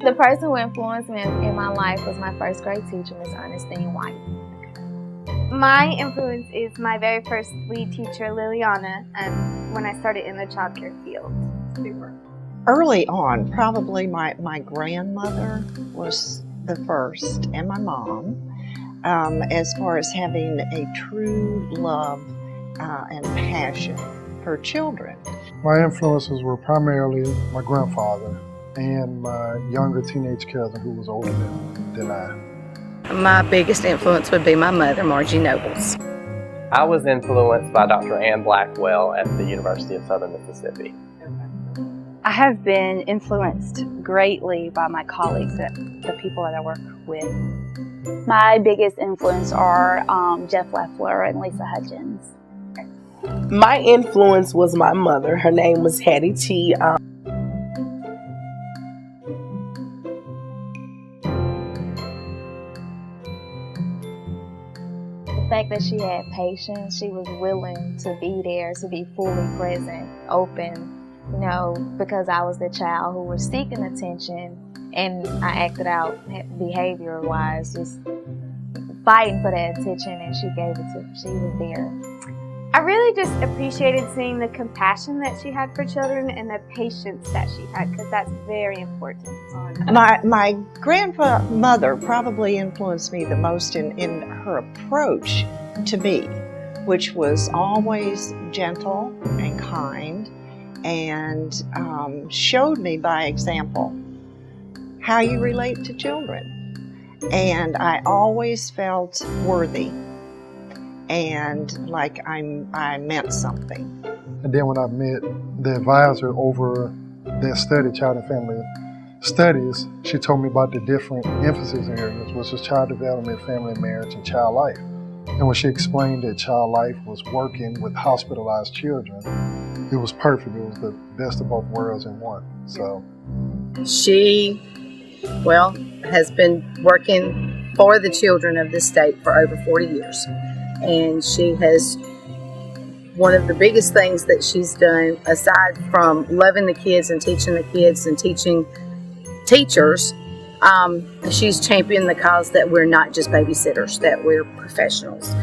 The person who influenced me in my life was my first grade teacher, Miss Ernestine White. My influence is my very first lead teacher, Liliana, when I started in the child care field. Early on, probably my grandmother was the first, and my mom, as far as having a true love and passion for children. My influences were primarily my grandfather and my younger teenage cousin who was older than I. My biggest influence would be my mother, Margie Nobles. I was influenced by Dr. Ann Blackwell at the University of Southern Mississippi. I have been influenced greatly by my colleagues, the people that I work with. My biggest influence are Jeff Leffler and Lisa Hutchins. My influence was my mother. Her name was Hattie T. The fact that she had patience, she was willing to be there, to be fully present, open, because I was the child who was seeking attention, and I acted out behavior-wise, just fighting for that attention, and she was there. I really just appreciated seeing the compassion that she had for children and the patience that she had, because that's very important. My grandmother probably influenced me the most in her approach to me, which was always gentle and kind, and showed me by example how you relate to children. And I always felt worthy and like I meant something. And then when I met the advisor over that study, Child and Family Studies, she told me about the different emphasis areas, which was child development, family and marriage, and child life. And when she explained that child life was working with hospitalized children, it was perfect. It was the best of both worlds in one. So She, has been working for the children of this state for over 40 years. And she has, one of the biggest things that she's done, aside from loving the kids and teaching teachers, she's championed the cause that we're not just babysitters, that we're professionals.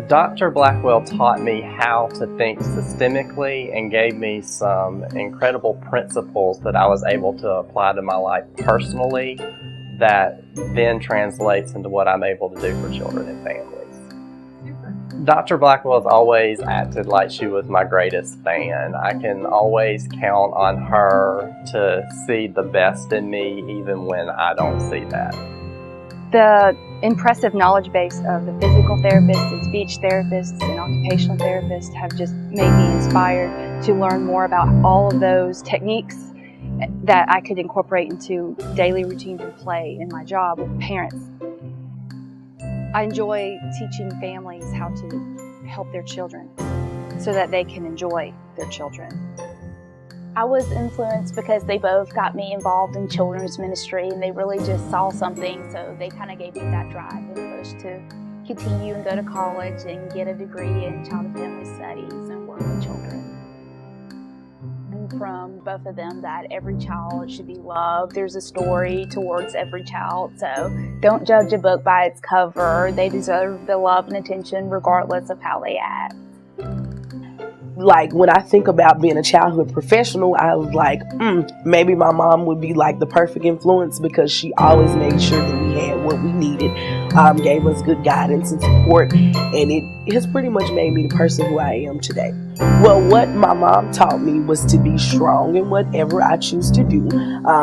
Dr. Blackwell taught me how to think systemically and gave me some incredible principles that I was able to apply to my life personally that then translates into what I'm able to do for children and families. Dr. Blackwell has always acted like she was my greatest fan. I can always count on her to see the best in me even when I don't see that. The impressive knowledge base of the physical therapists and speech therapists and occupational therapists have just made me inspired to learn more about all of those techniques that I could incorporate into daily routines and play in my job with parents. I enjoy teaching families how to help their children so that they can enjoy their children. I was influenced because they both got me involved in children's ministry, and they really just saw something, so they kind of gave me that drive and push to continue and go to college and get a degree in child and family studies and work with children. And from both of them that every child should be loved. There's a story towards every child, so don't judge a book by its cover. They deserve the love and attention regardless of how they act. Like, when I think about being a childhood professional, I was like, maybe my mom would be like the perfect influence, because she always made sure that we had what we needed, gave us good guidance and support, and it has pretty much made me the person who I am today. Well, what my mom taught me was to be strong in whatever I choose to do,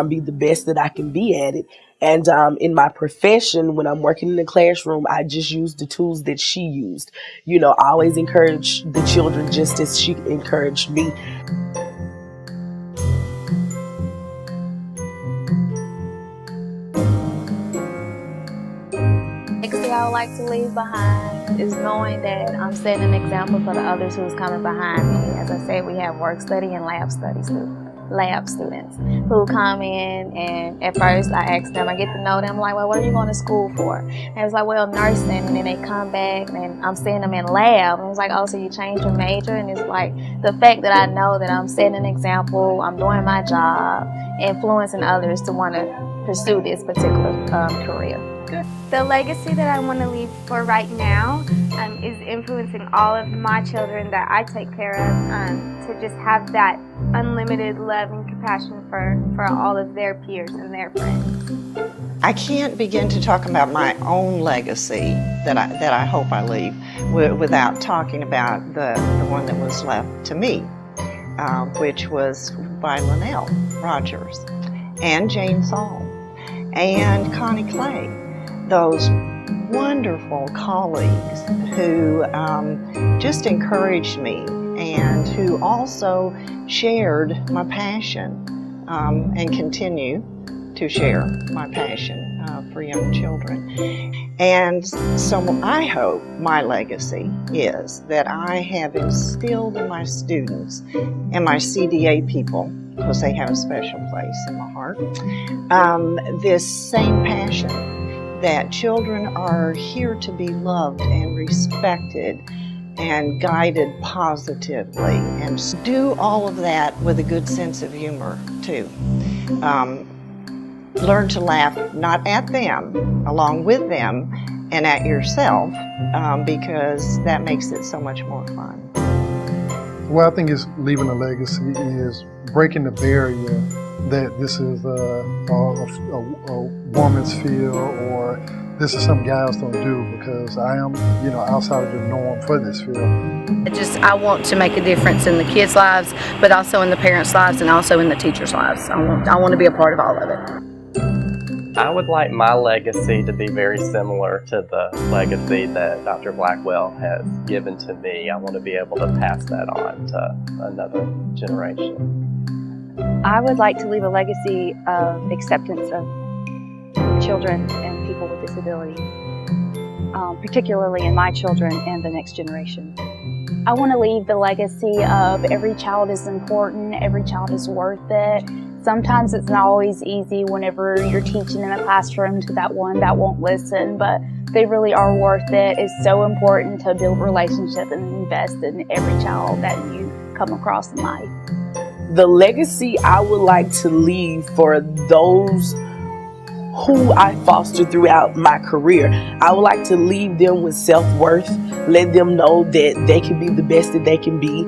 be the best that I can be at it. And in my profession, when I'm working in the classroom, I just use the tools that she used. I always encourage the children just as she encouraged me. Next thing I would like to leave behind is knowing that I'm setting an example for the others who's coming behind me. As I said, we have work study and lab studies too. lab students who come in, and at first I ask them, I get to know them, like, well, what are you going to school for? And it's like, well, nursing. And then they come back and I'm seeing them in lab. And it's like, oh, so you changed your major? And it's like the fact that I know that I'm setting an example, I'm doing my job, influencing others to want to pursue this particular career. The legacy that I want to leave for right now is influencing all of my children that I take care of to just have that unlimited love and compassion for all of their peers and their friends. I can't begin to talk about my own legacy that I hope I leave without talking about the one that was left to me, which was by Linnell Rogers and Jane Saul and Connie Clay. Those wonderful colleagues who just encouraged me and who also shared my passion and continue to share my passion for young children. And so I hope my legacy is that I have instilled in my students and my CDA people, because they have a special place in my heart, this same passion that children are here to be loved and respected and guided positively, and do all of that with a good sense of humor too. Learn to laugh not at them, along with them, and at yourself, because that makes it so much more fun. What I think is leaving a legacy is breaking the barrier that this is a woman's field, or this is something guys don't do, because I am, outside of the norm for this field. I want to make a difference in the kids' lives, but also in the parents' lives and also in the teachers' lives. I want to be a part of all of it. I would like my legacy to be very similar to the legacy that Dr. Blackwell has given to me. I want to be able to pass that on to another generation. I would like to leave a legacy of acceptance of children and people with disabilities, particularly in my children and the next generation. I want to leave the legacy of every child is important, every child is worth it. Sometimes it's not always easy whenever you're teaching in a classroom to that one that won't listen, but they really are worth it. It's so important to build relationships and invest in every child that you come across in life. The legacy I would like to leave for those who I fostered throughout my career, I would like to leave them with self-worth, let them know that they can be the best that they can be.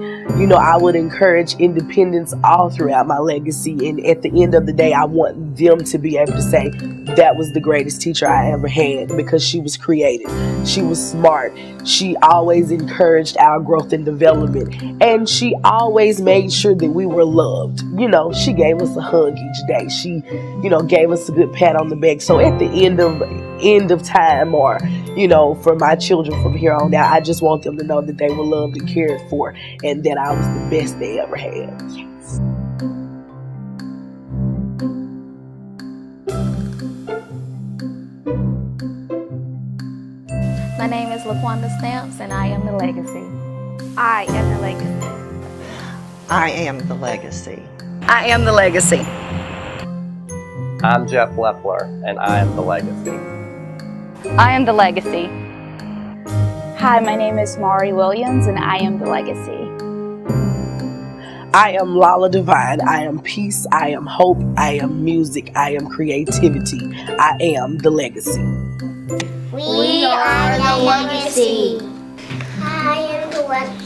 I would encourage independence all throughout my legacy, and at the end of the day, I want them to be able to say, that was the greatest teacher I ever had, because she was creative, she was smart, she always encouraged our growth and development, and she always made sure that we were loved. She gave us a hug each day, she gave us a good pat on the back. So at the end of time, or for my children from here on out, I just want them to know that they were loved and cared for, and that I was the best they ever had. Yes. My name is LaQuanda Stamps, and I am the legacy. I am the legacy. I am the legacy. I am the legacy. I'm Jeff Leffler, and I am the legacy. I am the legacy. Hi, my name is Mari Williams, and I am the legacy. I am Lala Divine. I am peace. I am hope. I am music. I am creativity. I am the legacy. We are the legacy. I am the legacy.